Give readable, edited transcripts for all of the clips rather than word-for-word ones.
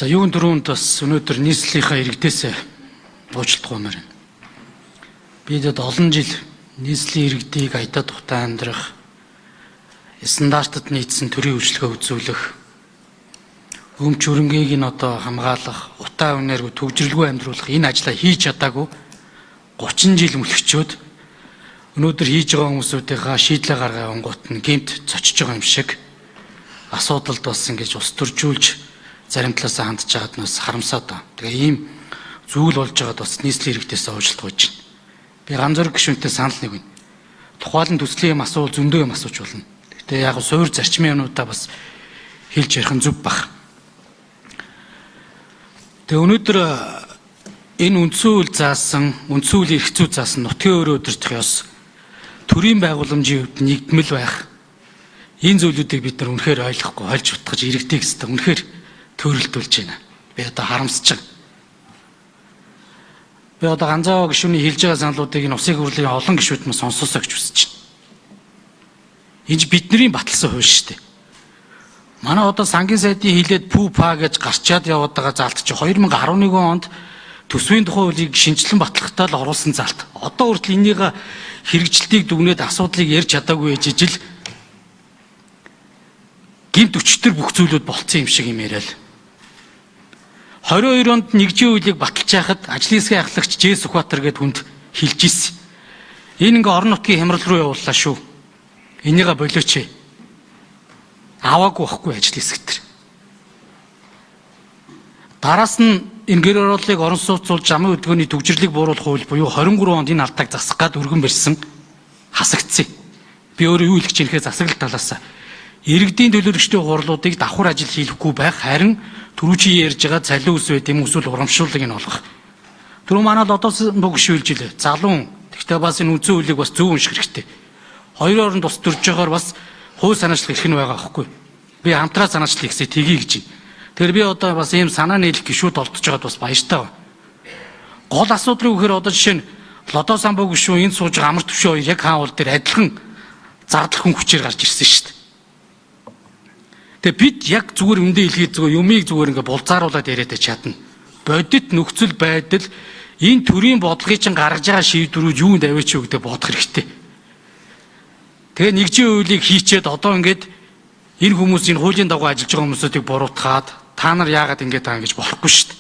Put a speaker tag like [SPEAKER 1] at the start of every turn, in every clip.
[SPEAKER 1] За юун дөрөнд бас өнөөдөр нийслэлийнхаа иргэдээсээ уучлалтгүймээр байна. Бидэд олон жил нийслэлийн иргэдийг аятаа тухтай амьдрах, стандартад нийцсэн төрийн үйлчлэгээ үзүүлэх, өмч хөрөнгийг нь хамгаалах, утаа үнээргүй төвжирлгүй амьдруулах энэ ажлаа хийж чадаагүй 30 жил мөлхчөөд өнөөдөр хийж байгаа хүмүүсүүдийнхаа шийдлээ гаргаа онгот нь гэмт цочж байгаа юм шиг асуудалд бас ингэж ус төржүүлж зарим талаасаа хандж байгаад нас харамсаад байна. Тэгээ ийм зүйл болж байгаад бас нийслэлийн иргэдээс уучлалт гуйж байна. Би ганц зэрэг гишүүнтэй санал нэг байна. Тухайлан төслийн юм асуул зөндөө юм асууж болно. Гэтэ яг суур зарчмын юмудаа бас хэлж ярих нь зөв баг. Тэгээ өнөөдөр энэ үндсэн үйл заасан, үндсэн үйл эрх зүй заасан нутгийн өөрөө өдөртөх ёс төрийн байгууламжийн хувьд нэгдмэл байх. Энэ зүйлүүдийг бид нар үнэхээр ойлгохгүй, олж утгаж иргэдэг хэвээр үнэхээр төрөлдүүлж байна. Би харамсаж байна. Би ганцаа гишүүний хэлж байгаа саналуудыг энэ Усын хурлын олон гишүүд мөн сонсоосоо гэж хүсэж байна. Энэ бидний баталсан хувь шүү дээ. Манай сангийн сайдын хилээд ПУПА гэж гарчаад яваад байгаа залт чи 2011 онд төсвийн тухай хуулийг шинжилэн батлахтаа л оруулсан залт. Одоо хүртэл энийг хэрэгжилтийг дүгнээд асуудлыг ярьж чадаагүй ээж ижил гэмт өчтөр бүх зүйлүүд болцсон юм шиг юм яриа л. 22 онд нэгжийн хуулийг баталж байхад ажлын хэсгийн ахлагч Ж Сүхбаатар гээд хүнд хэлж ирсэн. Энэ ингээ орон нутгийн хямрал руу явууллаа шүү. Энийг болооч. Аваагүй байхгүй ажлын хэсэг төр. Дараас нь энэ гэр орооллыг орон сууцуулж замын хөдөлгөөний төвжирлийг бууруулах хууль буюу 23 онд энэ алдааг засах гад өргөн барьсан хасагдсан. Би өөрөө юу хэлэх чийхээ засаглал талаас иргэдийн төлөөлөгчдийн хурлуудыг давхар ажил хийхгүй байх, харин түрүүчийн ярьж байгаа цалин ус байт юм эсвэл урамшууллыг нь олгох. Түрүү манад одоо бүгшүүлж илээ. Залуун. Гэхдээ бас энэ үндсэн хуулийг бас зөв унших хэрэгтэй. Хоёр оронд тус төрж байгаагаар бас хууль санаачлах эрх нь байгаа байхгүй. Би хамтраа санаачлах хэсэг тгий гэж байна. Тэр би бас ийм санаа нийлэх гишүүд олдож байгаад бас баяртай байна. Гол асуудлыг өгөхөр жишээ нь Лодо самбуу гишүүн энд сууж байгаа амар төвшөө хоёр яг хаан уул дээр адилхан зардал хүн хүчээр гарч ирсэн шүү дээ. Тэгээ бид яг зүгээр өндөө илгээд зүгээр юмыг зүгээр ингээ булзааруулаад яриад чадна. Бодит нөхцөл байдал энэ төрийн бодлогыг чинь гаргаж байгаа шийдвэрүүд юунд аваач юу гэдэг бодох хэрэгтэй. Тэгээ нэгжийн хуулийг хийчээд одоо ингээд энэ хүмүүс энэ хуулийн дагуу ажиллаж байгаа хүмүүсүүдийг буруутгаад та нар яагаад ингэж байгаа гэж болохгүй шүү дээ.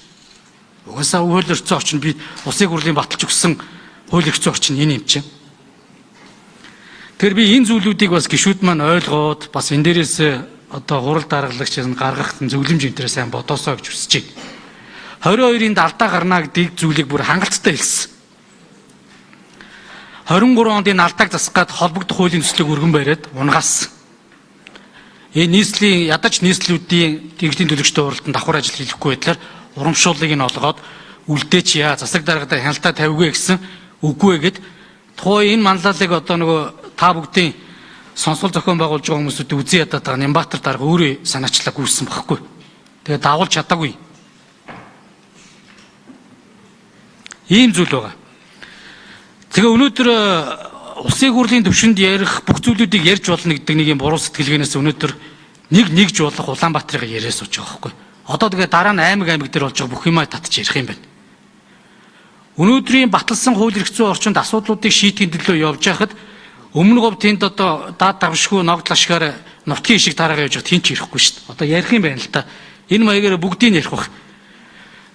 [SPEAKER 1] Угаасаа хууль эрхцэн орчин би Усын хурлын баталж өгсөн хууль эрхцэн орчин энэ юм чинь. Тэр би энэ зүйлүүдийг бас гишүүд маань ойлгоод бас энэ дээрээс хурал даргалагч гаргах зөвлөмж энэ төрөө сайн бодоосоо гэж хүсэж байна. 22-ын алдаа гарна гэдэг зүйлийг бүр хангалттай хэлсэн. 23 онд энэ алдааг засах гад холбогдох хуулийн төслийг өргөн бариад унгаасан. Энэ нийслэлийн ядаж нийслэлүүдийн иргэдийн төлөөлөгчдийн уралдаанд давхар ажил хийхгүй байдлаар урамшууллыг нь олгоод үлдээч яа засаг даргадаа хяналтаа тавьгүй гэсэн үгүй гэд тухайн энэ манлайлалыг та бүгдийн сонсгол зохион байгуулж байгаа хүмүүсүүд үзэн ядаад байгаа Нямбатар дарга өөрөө санаачлаг гүйсэн багхгүй. Тэгээ дагуулж чадаагүй. Ийм зүйл байгаа. Тэгээ өнөөдөр Усын хурлын төвшөнд ярих бүх зүйлүүдийг ярьж болно гэдэг нэг юм буруу сэтгэлгээнээс өнөөдөр нэгж болох Улаанбаатарыг яриа сууж байгаа байхгүй. Одоо тэгээ дараа нь аймаг дээр болж байгаа бүх юмаа татж ярих юм байна. Өнөөдрийн баталсан хууль эрх зүйн орчинд асуудлуудыг шийдэхин төлөө явж байхад өмнө говь тэнд даад давшгүй ногдол ашгаар нутгийн ишиг тараагаа явж байхад хин ч ирэхгүй шүү дээ. Одоо ярих юм байна л та. Энэ маягаар бүгдийг ярих бах.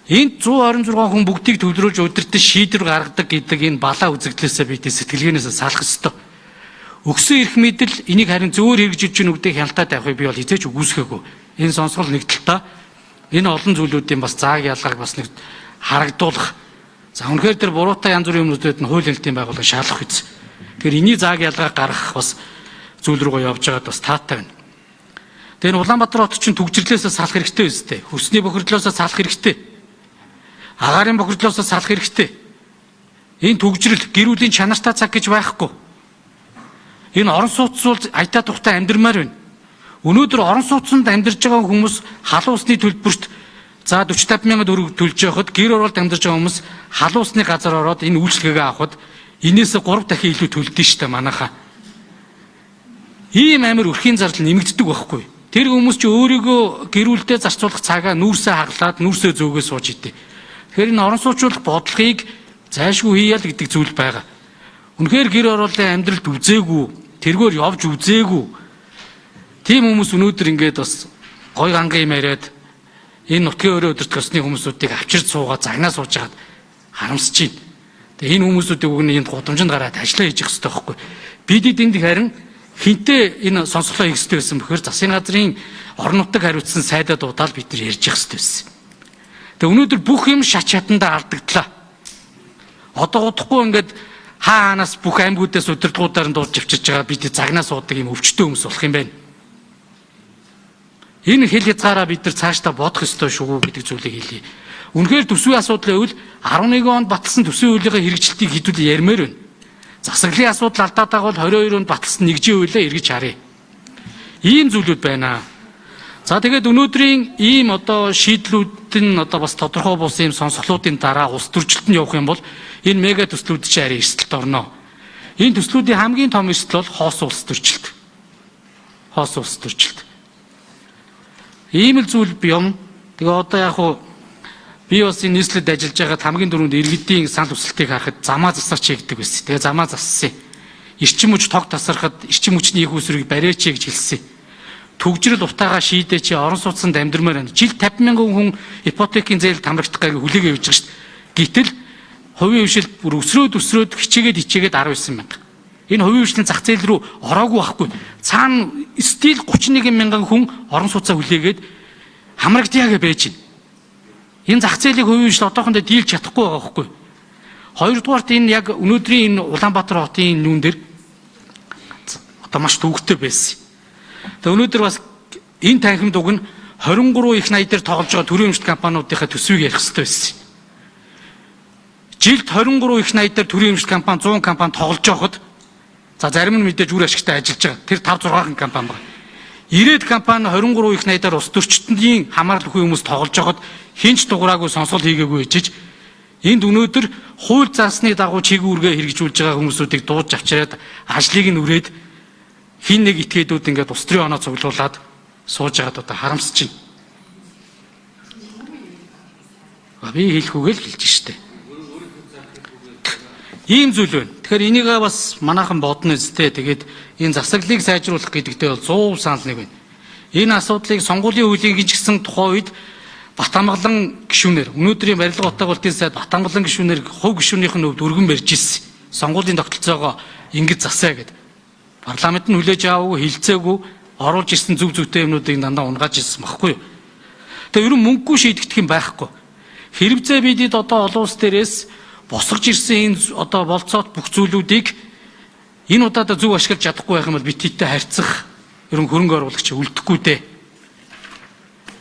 [SPEAKER 1] Энд 126 хүн бүгдийг төвлөрүүлж удирдах шийдвэр гаргадаг гэдэг энэ балаа үзэгдлээсээ бид сэтгэлгээнээс салах ёстой. Өгсөн эрх мэдэл энийг харин зөвөр хэрэгжүүлж нүгдэх хяналтаа тавихыг би бол хизээч үгүйсгээгүй. Энэ сонсгол нэг талтай энэ олон зүйлүүдийн бас зааг ялгааг бас нэг харагдуулах. За үнэхээр тэр буруутай янз бүрийн хүмүүсд нь хууль эрхтийн байгууллага шаарлах үз. Тэгэхээр энийг зааг ялгааг гаргах бас зүйл рүүгээ явж байгаад бас таатай байна. Тэр Улаанбаатар хот чинь төгжрлөөсөө салах хэрэгтэй үстэй. Хөрсний бохирдлоосоо салах хэрэгтэй. Агаарын бохирдлоосоо салах хэрэгтэй. Энэ төгжрөл гэр бүлийн чанартай цаг гэж байхгүй. Энэ орон сууцуул аятаа тухтай амьдрмаар байна. Өнөөдөр орон сууцнд амьдарч байгаа хүмүүс халуун усны төлбөрт за 40-50 мянган төгрөг төлж явахад гэр оролт амьдарч байгаа хүмүүс халуун усны газар ороод энэ үйлчлэгээ авахад энээс 3 дахин илүү төлдөг шүү дээ манайхаа. Ийм амар өрхийн зардал нэмэгддэг байхгүй. Тэр хүмүүс чи өөрийгөө гэрүүлдээ зарцуулах цагаа нүүрсээ хаглаад нүүрсээ зөөгөө сууж идэв. Тэгэхээр энэ орон сууцлах бодлогыг зайлшгүй хийя л гэдэг зүйл байгаа. Үнэхээр гэр ороолын амьдралд үзээгүй, тэргээр явж үзээгүй. Тийм хүмүүс өнөөдөр ингээд бас гой гангийн юм яриад энэ нутгийн өрөө өдөрт өсний хүмүүсүүдийг авчирч суугаад загнаа сууж хагаад харамсаж байна. Тэгээ энэ хүмүүсүүдийг өгнө энд гудамжинд гараад ажиллаа хийж их хэрэгтэй байхгүй. Бидэд энд харин хинтээ энэ сонсголоо хийх хэрэгтэй байсан бөхөр засгийн газрын орон нутаг хариуцсан сайдаа дуудаал бид нар ярьж явах хэрэгтэй байсан. Тэгээ өнөөдөр бүх юм шат шатандаа алдагдлаа. Одоо удахгүй ингээд хаанаас бүх аймагуудаас удирдгуудаар нь дуудж авчирч байгаа бид загнаа суудаг юм өвчтөө хүмүүс болох юм байна. Энэ хэл хязгаараа бид нар цаашдаа бодох ёстой шүү гэдэг зүйлийг хэлье. Үнэхээр төсвийн асуудал байвал 11 онд баталсан төсвийн хуулийнхаа хэрэгжилтийг хэдүүл ярмаар байна. Засаглалын асуудал алдаад байгаа бол 22 онд баталсан нэгжийн хуулиа эргэж харъя. Ийм зүйлүүд байна. За тэгээд өнөөдрийн ийм одоо шийдлүүд нь одоо бас тодорхой бус ийм сонсголуудын дараа улс төрчлөлтөнд явах юм бол энэ мега төслүүд чинь арай эрсдэлд орно. Энэ төслүүдийн хамгийн том эрсдэл бол хоос улс төрчлөлт. Хоос улс төрчлөлт. Ийм л зүйл юм. Тэгээ одоо яг хуу би бас энэ нийслэлд ажиллаж байгаад хамгийн дөрөнд иргэдийн санал хүсэлтийг харахад замаа засаач гэдэг байсан. Тэгээ замаа зассан. Эрчим хүч тог тасархад эрчим хүчний их усрыг бариач гэж хэлсэн. Төгжрөл утаагаа шийдээ чи орон сууцнд амьдрмаар байна. Жил 50,000 хүн ипотекийн зээл тамрагдах гайг хүлээгээ явж байгаа шүү дээ. Гэтэл хувийн хвшил бүр өсрөөд хичээгээд 19 мянга. Энэ хувийн хвшлийн зах зээл рүү ороогүй байхгүй. Цаана стил 31,000 хүн орон сууцаа хүлээгээд хамрагдъя гэж байж байна. Энэ зах зээлийг хувийн хвшил одоохондоо дийлж чадахгүй байгаа байхгүй. Хоёрдугаарт энэ яг өнөөдрийн энэ Улаанбаатар хотын нүүн дээр одоо маш төвөгтэй байсан. Тэгээ өнөөдөр бас энэ танхимд уг нь 23 их 80 дээр тоглож байгаа төрийн өмчт компаниудынхаа төсвийг ярих хэрэгтэй байсан. Жилд 23 их 80 дээр төрийн өмчт компани 100 компани тоглож байхад за зарим нь мэдээж үр ашигтай ажиллаж байгаа. Тэр 5-6 компани байна. 90 компани 23 их 80 дээр ус төрчтөндийн хамаарлахгүй хүмүүс тоглож байхад хинч дуграагүй сонсгол хийгээгүй ичиж энд өнөөдөр хууль заасны дагуу чиг үүргээ хэрэгжүүлж байгаа хүмүүсүүдийг дууж авчираад ажлыг нь үрээд хин нэг этгээдүүд ингээд ус төрийн оноо цуглуулад сууж байгаад одоо харамсаж байна. Би хэлэхүүгээ л хэлж штэ. Ийм зүйл байна. Тэгэхээр энийг бас манайхан бодно үстэй. Тэгээд энэ засаглалыг сайжруулах гэдэгтээ бол 100% санал нэг байна. Энэ асуудлыг сонгуулийн хуулийн гинжгсэн тухайн үед Батамгалан гишүүнээр өнөөдрийн барилга утга болтын сайд Батамгалан гишүүнээр хувь гишүүнийх нь өвд өргөн барьж ирсэн. Сонгуулийн тогтолцоогоо ингэж засаа гэдэг. Парламент нь хүлээж аваагүй, хилцээгүй, оруулж ирсэн зөв зөвтэй юмнуудыг дандаа унгааж ирсэн баггүй юу. Тэгээ ерөн мөнгөгүй шийдэгдэх юм байхгүй. Хэрвээ бидэд одоо олон улс дээрээс босгож ирсэн энэ одоо болцоот бүх зүйлүүдийг энэ удаадаа зөв ашиглаж чадахгүй байх юм бол бид тэдтэй харьцах ерөн хөрөнгө оруулагч үлдэхгүй дээ.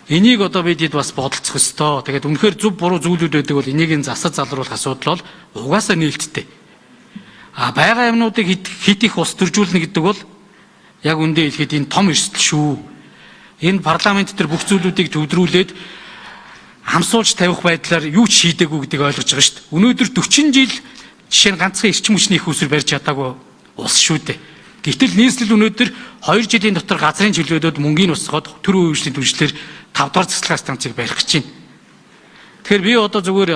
[SPEAKER 1] Энийг одоо бидэд бас бодолцох ёстой. Тэгээд үнэхээр зөв буруу зүйлүүд байдаг бол энийг засаж залруулах асуудал бол угаасаа нээлттэй. Бага юмнуудыг хит их ус төржүүлнэ гэдэг бол яг үндэ хэлэхэд энэ том эрсдэл шүү. Энэ парламент дээр бүх зүйлүүдийг төвдрүүлээд хамсуулж тавих байдлаар юу ч шийдээгүй гэдгийг ойлгож байгаа шүү дээ. Өнөөдөр 40 жил жишээ нь ганцхан эрчим хүчний их усэр барьж чадаагүй ус шүү дээ. Гэвтэл нийслэл өнөөдөр 2 жилийн дотор газрын чөлөөдөд мөнгөний усгоод төрийн үйлчлэлийн түвшлэр 5 дугаар цэцлэгээ станцыг барих гэж байна. Тэгэхээр би одоо зүгээр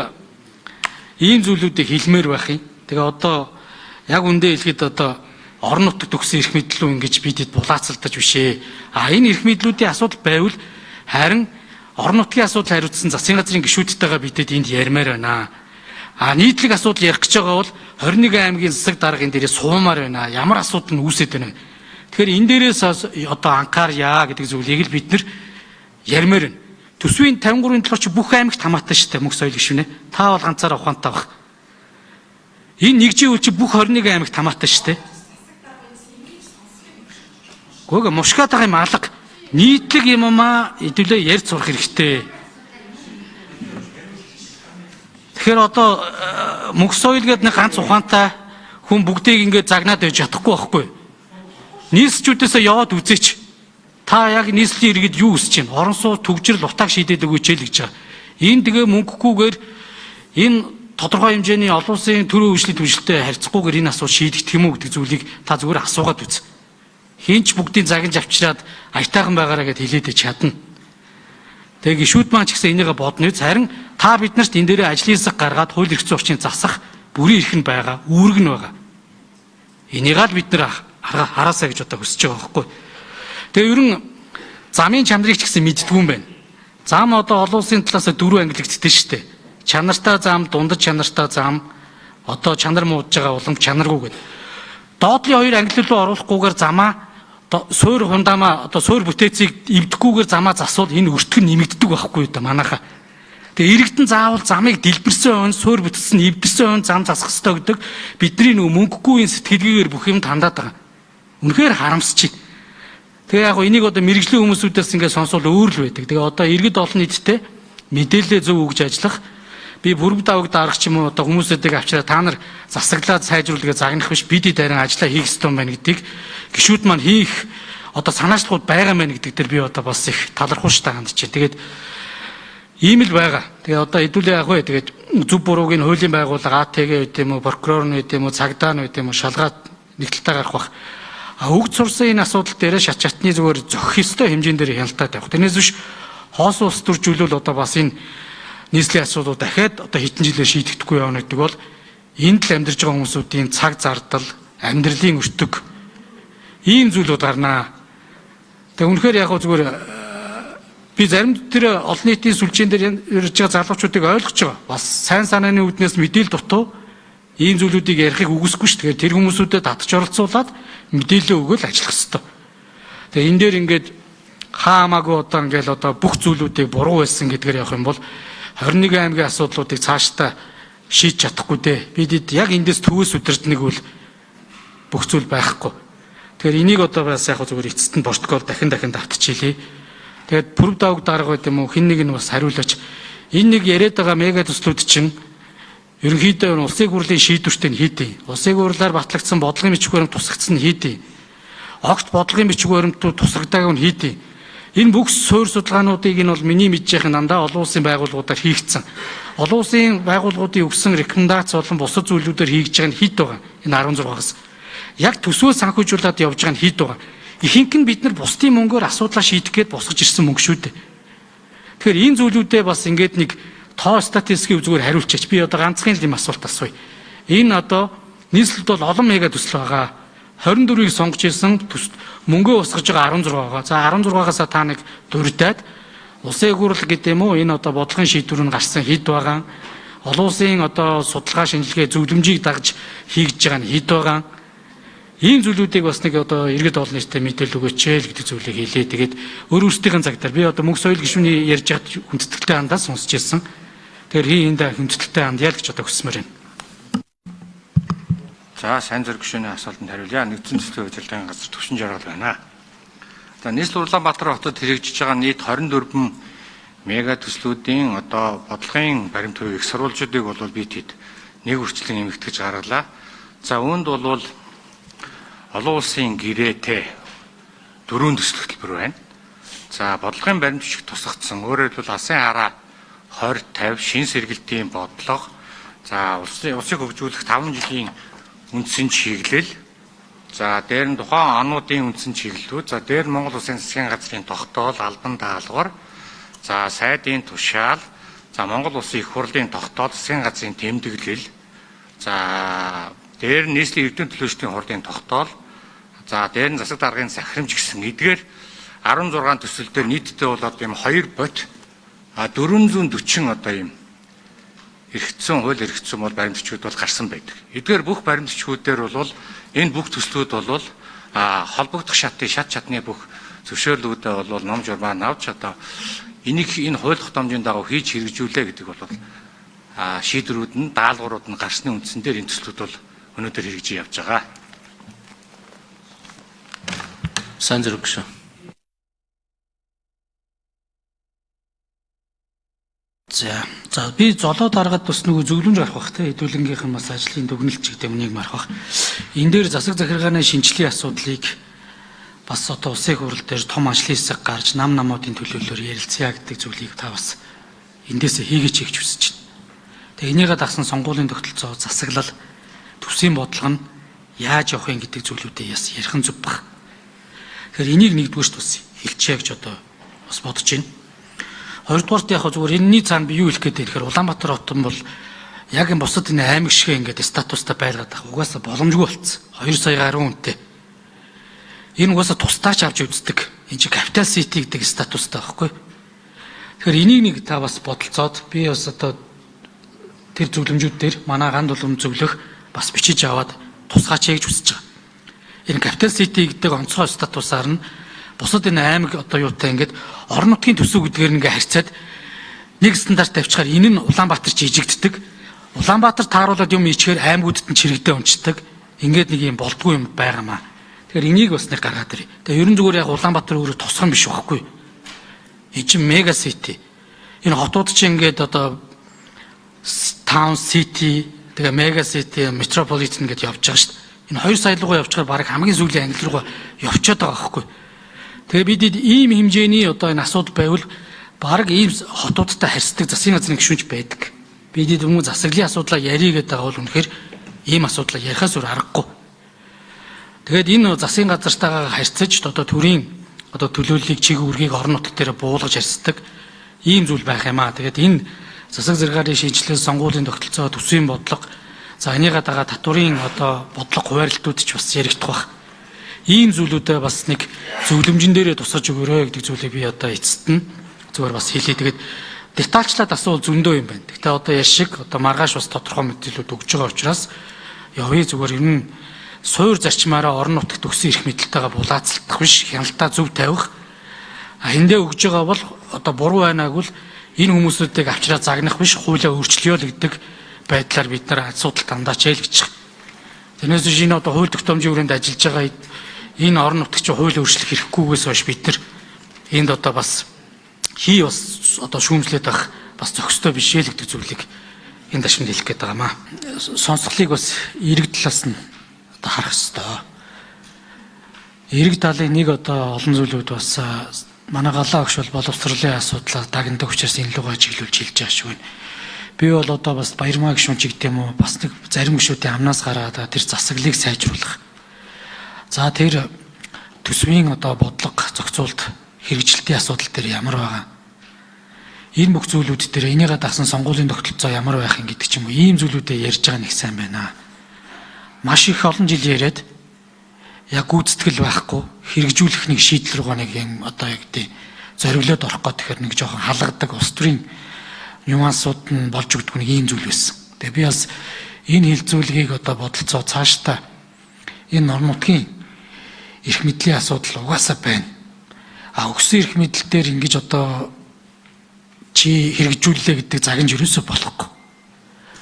[SPEAKER 1] ийм зүйлүүдийг хэлмээр байх юм. Тэгээ одоо яг үндэ хэлэхэд одоо орон нутаг төгсөн эрх мэдлүү ингэж бидэд булаацалдаж бишээ. Энэ эрх мэдлүүдийн асуудал байвал харин орон нутгийн асуудал хариуцсан засгийн газрын гишүүдтэйгээ бидэд энд ярмаар байна. Нийтлэг асуудал ярих гэж байгаа бол 21 аймгийн засаг даргын дээрээ суумаар байна. Ямар асуудал нь үүсэж байна. Тэгэхээр энэ дээрээс одоо анхаарья гэдэг зүйлийг л бид нар ярмаар байна. Төсвийн 53-ын төлөв чи бүх аймагт хамаатай шүү дээ мөнх соёл гишүүнэ. Та бол ганцаараа ухаантай байх. Энэ нэгжийн үйл чи бүх 21 аймагт хамаатай шүү дээ. Гүг мушгаад байгаа юм алга. Нийтлэг юмаа хэдүүлээ ярьж сурах хэрэгтэй. Тэгэхээр одоо мөнх соёл гэдэг нэг ганц ухаантай хүн бүгдийг ингээд загнаад байж чадахгүй байхгүй. Нийслэлчүүдээс яваад үзээч. Та яг нийслэлийн иргэд юу хүсэж байна? Орон сууц төгжрөл утааг шийдээд өгөөч л гэж байгаа. Энэ тэгээ мөнгөгүйгээр энэ тодорхой хэмжээний олон улсын төрийн үйлчлэлийн түвшилтэд харьцахгүйгээр энэ асуудал шийдэгдэх юм уу гэдэг зүйлийг та зүгээр асуугаад үз. хинч бүгдийн загинж авчираад аятайхан байгаараа гэд хэлээд чадна. Тэгээ гишүүд маань ч гэсэн энийгээ бодно. Харин та биднэрт энэ дээрээ ажлын хэсэг гаргаад хууль эрх зүйн орчинд засах бүрэн эрх нь байгаа, үүрэг нь байгаа. Энийг л бид нэр хараасаа гэж одоо хүсэж байгаа байхгүй. Тэгээ ерөн замын чанарыг ч гэсэн мэддгүй юм байна. Зам одоо олон улсын талаас 4 ангиллагддаг шүү дээ. Чанартай зам, дундад чанартай зам, одоо чанар муудж байгаа улам чанаргүй гэдэг. Доотлын 2 англи руу оруулахгүйгээр замаа суур хундамаа одоо суур бүтээцийг эвдэхгүйгээр замаа засвал энэ өртгөн нэмэгддэг байхгүй юу та манайхаа. Тэгээ иргэдэн заавал замыг дэлбэрсэн өн суур бүтсэн эвдэрсэн өн зам засах ёстой гэдэг бидний нөгөө мөнгөгүй сэтгэлгээгээр бүх юм тандаад байгаа. Үнэхээр харамсаж байна. Тэгээ яг энийг одоо мэрэгжлийн хүмүүсүүдээс ингээд сонсвол өөр л байдаг. Тэгээ одоо иргэд олон нийтэд мэдээлэл зөв өгж ажиллах би бүрэг даваг дарах ч юм уу одоо хүмүүсүүдийг авчираа та нар засаглаад сайжруулгээ загнах биш бид дарин ажиллаа хийх ёстой юм байна гэдгийг гишүүд маань хийх одоо санаачлалууд байгаа мэн гэдэг дээр би одоо бас их талархууштай хандж байна. Тэгээд ийм л байгаа. Тэгээ одоо хэдүүлээ яг вэ тэгээд зөв бурууг нь хуулийн байгууллага АТГ үт юм уу прокурор нь үт юм уу цагдаа нь үт юм уу шалгаад нэгдэлтэй гарах бах. Хөгж сурсан энэ асуудал дээр шат чатны зүгээр зохих ёстой хэмжээнд дээр хяналттай тавих. Тэрнээс биш хоос улс төржүүлэл одоо бас энэ нийслэлийн асуудлууд дахиад одоо хэдэн жилээр шийдэгдэхгүй явна гэдэг бол энд л амьдарч байгаа хүмүүсүүдийн цаг зардал, амьдралын өртөг ийм зүйлүүд гарнаа. Тэгээ үнэхээр яг зүгээр би зарим тэр олон нийтийн сүлжээн дээр ирж байгаа залуучуудыг ойлгож байгаа. Бас сайн санааны үүднээс мэдээлэл дутуу ийм зүйлүүдийг ярихыг үгүйсэхгүй шүү. Тэгэхээр тэр хүмүүсүүдэд татж оролцуулаад мэдээлэл өгөөл ажиллах хэрэгтэй. Тэгээ энэ дээр ингээд хаамаагүй одоо ингээл одоо бүх зүйлүүдийг буруу байсан гэдгээр явах юм бол 21 аймгийн асуудлуудыг цаашдаа шийдэж чадахгүй дээ. Бид яг эндээс төвөөс удирдныг бол бүх зүйл байхгүй. Тэгэхээр энийг одоо бас яг зүгээр эцэст нь протокол дахин давтчихъя. Тэгээд бүрэг даваг дарга байт юм уу хин нэг нь бас хариулаач. Энэ нэг яриад байгаа мега төслүүд чинь ерөнхийдөө улсын хурлын шийдвэртэй нь хийдэй. Улсын хурлаар батлагдсан бодлогын бичиг баримт тусгагдсан нь хийдэй. Огт бодлогын бичиг баримтууд тусгагдаагүй нь хийдэй. Энэ бүх суурь судалгаануудыг нь бол миний мэдж байхын дандаа олон улсын байгууллагуудаар хийгдсэн. Олон улсын байгууллагуудын өгсөн рекомендац болон бусад зүйлүүдээр хийж байгаа нь хэд байгаа. Энэ 16-аас. Яг төсвөө санхүүжүүлээд явж байгаа нь хэд байгаа. Ихэнх нь бид нар бусдын мөнгөөр асуудлаа шийдэх гээд босгож ирсэн мөнгө шүү дээ. Тэгэхээр энэ зүйлүүдээ бас ингээд нэг тоо статистикийн зүгээр хариулчих. Би одоо ганцхан л юм асуулт асууя. Энэ одоо нийслэлд бол олон мега төсөл байгаа. 24-ийг сонгож ирсэн мөнгөө усгаж байгаа 16 байгаа. За 16-аас та нэг дурдаад улсын хурал гэдэг юм уу энэ одоо бодлогын шийдвэр нь гарсан хэд байгаа. Олон улсын одоо судалгаа шинжилгээ зөвлөмжийг дагж хийгдэж байгаа нь хэд байгаа. Ийм зүйлүүдийг бас нэг одоо иргэд олон нийтэд мэдээлэл өгөөч л гэдэг зүйлийг хэлээ. Тэгээд өөрсдийнхээ цагтаар би одоо мөнх соёл гишүүний ярьж байгаад хүндэтгэлтэй хандаа сонсч ирсэн. Тэгэхээр энд хүндэтгэлтэй хандъя л гэж одоо хүсмээр байна.
[SPEAKER 2] За сайн зэрэг гишүүний асуултанд хариулъя. Нэгдсэн төслийн удирдлагын газар төвшин жаргал байна. За нийслэл Улаанбаатар хотод хэрэгжиж байгаа нийт 24 мега төслүүдийн одоо бодлогын баримт хувийг сурвалжуудыг бол бид хэд нэг үрчлэн эмэгтгэж гаргалаа. За үүнд бол олон улсын гэрээтэй 4 төсөл хөтөлбөр байна. За бодлогын баримт бичиг тусгагдсан. Өөрөөр хэлбэл алсын хараа 20 50 шин сэргэлтийн бодлого. За улсыг хөгжүүлэх 5 жилийн үндсэн чиглэл. За дээр нь тухайн онуудын үндсэн чиглэлүүд. За дээр нь Монгол Улсын засгийн газрын тогтоол, албан даалгавар. За сайдын тушаал. За Монгол Улсын их хурлын тогтоол, засгийн газрын тэмдэглэл. За дээр нь нийслэлийн эрдэнэ төлөөлчдийн хурлын тогтоол. За дээр нь засаг даргын захирамж гэсэн эдгээр 16 төсөл дээр нийтдээ болоод ийм 2 бот 440 одоо ийм эргэцсэн хууль эргэцсэн бол баримт бичгүүд бол гарсан байдаг. Эдгээр бүх баримт бичгүүдээр бол энэ бүх төслүүд бол холбогдох шат чатны бүх зөвшөөрлүүдээ бол ном журмаар авч одоо энийг энэ хууль тогтоомжийн дагуу хийж хэрэгжүүлээ гэдэг бол шийдвэрүүд нь даалгаврууд нь гарсны үндсэн дээр энэ төслүүд бол өнөөдөр хэрэгжиж явж байгаа.
[SPEAKER 3] Сайн зэрэг шүү.
[SPEAKER 1] За би золоо даргаад бас нөгөө зөвлөмж гарах бах те хэдүүлэнгийнх нь бас ажлын дүгнэлт чигтээ үнийг марах бах. Энэ дээр засаг захиргааны шинжилгээний асуудлыг бас одоо улсын хурал дээр том ажлын хэсэг гарч намуудын төлөөллөөр ярилцъя гэдэг зүйлийг та бас эндээсээ хийгээч гэж хүсэж байна. Тэгээ энийгээ дагсан сонгуулийн тогтолцоо засаглал төсвийн бодлого нь яаж явах юм гэдэг зүйлүүдээ яс ярих нь зүг баг. Тэгэхээр энийг нэгдүгээрт бас хэлчихье гэж одоо бас бодож байна. Хоёрдугаарт яг зүгээр энэний цаана би юу хэлэх гээд тэгэхээр Улаанбаатар хотон бол яг энэ бусад энэ аймаг шиг ингээд статустай байлгаад байгаа. Угаасаа боломжгүй болцсон. 2 сая гаруй хүнтэй. Энэ угаасаа тусдаач авч үздэг. Энэ чинь capital city гэдэг статустай байхгүй. Тэгэхээр энийг нэг та бас бодолцоод би бас одоо тэр зөвлөмжүүд дээр манай ганд улам зөвлөх бас бичиж аваад тусгаач гэж хүсэж байгаа. Энэ capital city гэдэг онцгой статусаар нь бусад энэ аймаг одоо юутай ингээд орон нутгийн төсөв гэдгээр ингээ харьцаад нэг стандарт тавьчихаар энэ нь Улаанбаатар жижигддэг. Улаанбаатар тааруулаад юм ичгээр аймагуудад нь чирэгдээ унцдаг. Ингээд нэг юм болдгүй юм байгаамаа. Тэгэхээр энийг бас нэг гаргаад ирээ. Тэгээ ерөн зүгээр яг Улаанбаатар өөрөө тусгах юм биш байхгүй. Энэ чинь мега сити. Энэ хотууд чинь ингээд одоо таун сити, тэгээ мега сити, метрополитен гэдээ явж байгаа шүү дээ. Энэ 2 сая руугаа явчихаар баг хамгийн сүүлийн англи руугаа явчиход байгаа байхгүй. Тэгээ бид ийм хэмжээний одоо энэ асуудал байвал баг ийм хотуудтай харьцдаг засгийн газрын гишүүнч байдаг. Бид өмнө засаглалын асуудлаа ярих гэдэг байгаа бол үнэхээр ийм асуудлаа ярихаас өөр аргагүй. Тэгээд энэ засгийн газартайгаа харьцаж одоо төрийн одоо төлөөллийг чиг үүргийг орон нутг дээр буулгаж харьцдаг ийм зүйл байх юм аа. Тэгээд энэ засаг зэргийн шинжилгээ, сонгуулийн тогтолцоо, төсвийн бодлого, за энийгээ дагаа татварын одоо бодлого хуваарлтууд ч бас яригдах байх. Ийм зүйлүүдээ бас нэг зөвлөмжн дээрээ тусгаж өгөөрэй гэдэг зүйлийг би одоо эцэст нь зүгээр бас хэлье. Тэгээд детальчлаад асуул зөндөө юм байна. Гэхдээ одоо яш шиг одоо маргааш бас тодорхой мэдээлэлүүд өгж байгаа учраас явъя зүгээр ер нь суур зарчмаараа орон нутагт өгсөн эрх мэдэлтэйгээ булаацлах биш, хяналтаа зөв тавих. Эндээ өгж байгаа бол одоо буруу байнааг бол энэ хүмүүсүүдийг авчраа загнах биш, хуулиа өөрчлөё л гэдэг байдлаар бид нар асуудал дандаа чийлгэж байгаа. Тэрнээс энэ одоо хууль тогтоомжийн хүрээнд ажиллаж байгаа энэ орон нутгийн хууль өөрчлөх хэрэггүйгээс хойш бид нар энд одоо бас бас одоо шүүмжлээд байх бас зохистой биш ээ л гэдэг зүйлийг энэ ташинд хэлэх гээд байгаамаа. Сонсголыг бас эрэг талаас нь одоо харах ёстой. Эрэг талын нэг одоо олон зүйлүүд бас манай галаа өгш бол боловсролын асуудлаа дагнадаг учраас энэ лугаа чиглүүлж хэлж байгаа шүү. Би бол одоо бас Баярмаа гишүүн ч гэдэг юм уу бас нэг зарим гишүүдийн амнаас гараад тэр засаглалыг сайжруулах. За тэр төсвийн одоо бодлого зохицуулт хэрэгжилтийн асуудал дээр ямар байгаа. Энэ бүх зүйлүүд дээр энийгээ дагсан сонгуулийн тогтолцоо ямар байх юм гэдэг ч юм уу ийм зүйлүүдээ ярьж байгаа нэг сайн байна. Маш их олон жил яриад яг гүйцэтгэл байхгүй хэрэгжүүлэх нэг шийдэл рүү нэг юм одоо яг гэдэг зориглоод орох гоо тэгэхээр нэг жоохон халгадаг улс төрийн нюансууд нь болж өгдөг нэг ийм зүйл байсан. Тэгээ би бас энэ хилцүүлгийг одоо бодолцоо цаашдаа энэ орон нутгийн эрх мэдлийн асуудал угаасаа байна. Өгсөн эрх мэдэл дээр ингэж одоо чи хэрэгжүүллээ гэдэг загинж ерөөсөө болохгүй.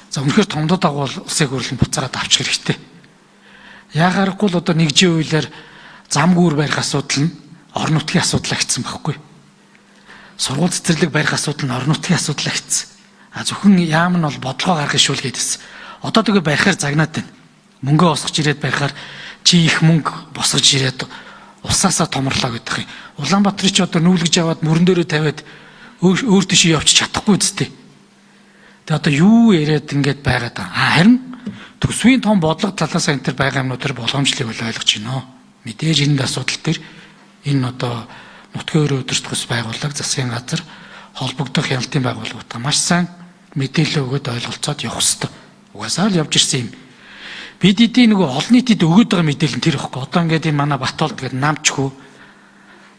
[SPEAKER 1] За үнэхээр томдод агуул улсын хурлын буцаагаад авчих хэрэгтэй. Яагаарахгүй л одоо нэгжийн хуулиар зам гүүр барих асуудал нь орон нутгийн асуудал гэсэн байхгүй. Сургууль цэцэрлэг барих асуудал нь орон нутгийн асуудал гэсэн. Зөвхөн яам нь бол бодлого гаргах шүүл гэдээс. Одоо тэгээ барихаар загнаад байна. Мөнгөө босгож ирээд барихаар чи их мөнгө босгож ирээд усаасаа томрлоо гэдэг юм. Улаанбаатар ч одоо нүүлгэж аваад мөрөн дээрээ тавиад өөр тийш явчих чадахгүй үстэй. Тэгээ одоо юу яриад ингэж байгаад байгаа. Харин төсвийн том бодлого талаас энэ төр байгаа юмнуудаар болгоомжлыг бол ойлгож байна. Мэдээж энэ асуудал төр энэ одоо нутгийн өрөө өдөртөх ус байгууллага, засгийн газар, холбогдох хяналтын байгууллагуудаа маш сайн мэдээлэл өгөөд ойлголцоод явах хэрэгтэй. Угаасаа л явж ирсэн юм. Бид эдийн нөгөө олон нийтэд өгөөд байгаа мэдээлэл нь тэр ихгүй. Одоо ингээд энэ манай Батболд гэдэг намчгүй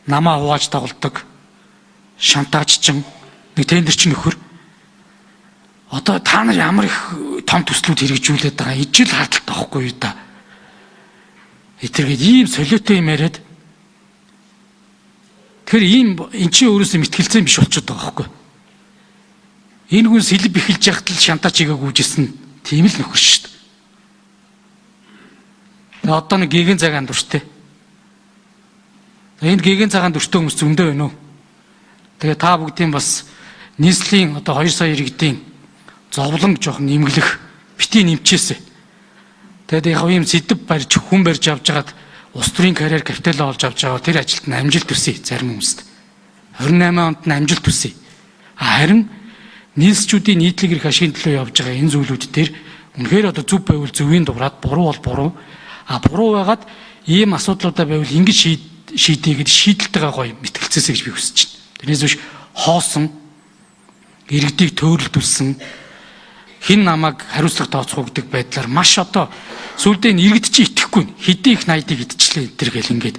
[SPEAKER 1] намаа хувааж тоглодог шантаажчин нэг тендерч нөхөр. Одоо та нар ямар их том төслүүд хэрэгжүүлээд байгаа ижил хардлагатай байхгүй юу да. Этергээд ийм солиотой юм яриад тэгэхээр ийм эн чинь өөрөөсөө мэтгэлцэн биш болчиход байгаа байхгүй. Энэ хүн сэлб эхэлж яхад л шантаач игээ гүйжсэн тийм л нөхөр шүү дээ. Тэгээ одоо нэг гэгэн цагаан дүртэй. Энд гэгэн цагаан дүртэй хүмүүс зөндөө байна уу? Тэгээ та бүгдийн бас нийслэлийн одоо 2 сая иргэдийн зовлон жоох нэмгэлэх бити нэмчээсэ. Тэгээд яг ийм сэдв барьж хүн барьж авч жагаад улс төрийн карьер капитал олж авч байгаа тэр ажилд нь амжилт төсөй зарим хүмүүст. 28 онд нь амжилт төсөй. Харин нийслэлчүүдийн нийтлэг эрх ашигын төлөө явж байгаа энэ зүйлүүд дээр үнэхээр одоо зөв байвал зөвийн дуурайд буруу бол буруу. Буруу байгаад ийм асуудлуудаа байвал ингэж шийдээгээд шийдэлтэйгээ гоё мэтгэлцээсэй гэж би хүсэж байна. Тэрнээс биш хоосон иргэдийг төөрөлдүүлсэн хин намайг хариуцлага тооцох гэдэг байдлаар маш одоо сүүлдээ иргэд чи итгэхгүй хэдий их найдыг идчихлээ энэ гэл ингээд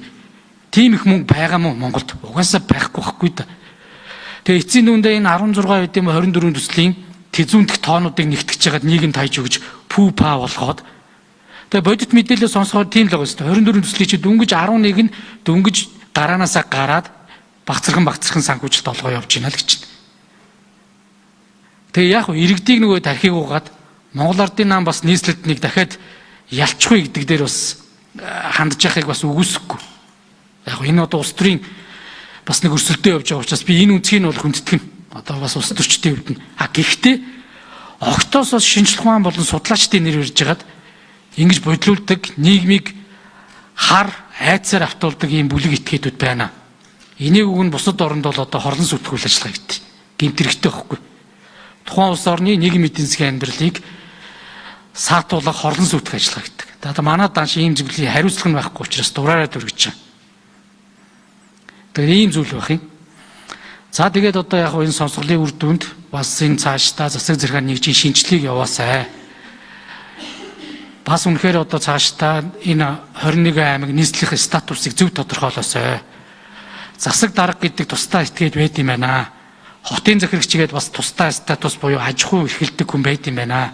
[SPEAKER 1] тийм их мөнгө байгаа мó Монголд угаасаа байхгүй байхгүй да. Тэгээ эцсийн дүндээ энэ 16 хэдийн 24 төслийн тэзүүндх тоонуудыг нэгтгэж жагаад нийгэм тайж өгж пүү па болгоод тэгээ бодит мэдээлэл сонсохоор тийм л байгаа шүү дээ. 24 төслийн чи дөнгөж 11 нь дөнгөж гараанаасаа гараад багцархан санхүүжилт олгоо явж байна л гэж байна. Тэгээ яг иргэдийг нөгөө тархийг угаад Монгол Ардын наам бас нийслэлд нэг дахиад ялчихгүй гэдэг дээр бас хандж яхахыг бас үгүйсэхгүй. Яг энэ одоо улс төрийн бас нэг өрсөлдөө явж байгаа учраас би энэ үнцгийг бол хүндэтгэн. Одоо бас улс төрчдийн хувьд нь. Гэхдээ огтоос бас шинжлэх ухаан болон судлаачдын нэр ирж хагаад ингэж бодлуулдаг нийгмийг хар айцаар автуулдаг ийм бүлэг этгээдүүд байна. Энийг үг нь бусад оронд бол одоо хорлон сэтгүүл ажиллагаа гэдэг. Гэмт хэрэгтэй байхгүй. Тухайн улс орны нийгмийн эдийн засгийн амьдралыг саатуулах хорлон сүйтгэх ажиллагаа гэдэг. Одоо манай данш ийм зүйлийн хариуцлага нь байхгүй учраас дураараа дүргэж байгаа. Тэгэхээр ийм зүйл байх юм. За тэгээд одоо яг энэ сонсголын үр дүнд бас энэ цаашдаа засаг захиргааны нэгжийн шинжилгээг яваасай. Бас үнэхээр одоо цаашдаа энэ 21 аймаг нийслэлийн статусыг зөв тодорхойлоосой. Засаг дарга гэдэг тусдаа этгээд байд юм байна. Хотын захирагчгээд бас тусдаа статус буюу аж ахуй эрхэлдэг хүн байд юм байна.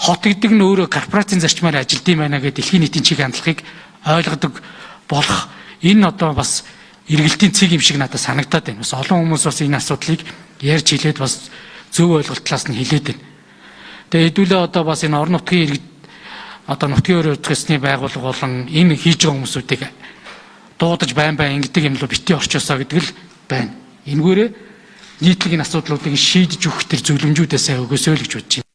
[SPEAKER 1] Хот гэдэг нь өөрөө корпорацийн зарчмаар ажилд юм байна гэдэг дэлхийн нийтийн чиг хандлагыг ойлгодог болох энэ одоо бас эргэлтийн цэг юм шиг надад санагдаад байна. Бас олон хүмүүс бас энэ асуудлыг ярьж хэлээд бас зөв ойлголтлаас нь хэлээд байна. Тэгээ хэдүүлээ одоо бас энэ орон нутгийн иргэд одоо нутгийн өөр төсний байгууллага болон энэ хийж байгаа хүмүүсүүдийг дуудаж байн ингэдэг юм л бити орчоосоо гэдэг л байна. Энэгээрээ нийтлэг энэ асуудлуудыг шийдэж өгөх төр зөвлөмжүүдээ сайн өгөөсэй л гэж бодож байна.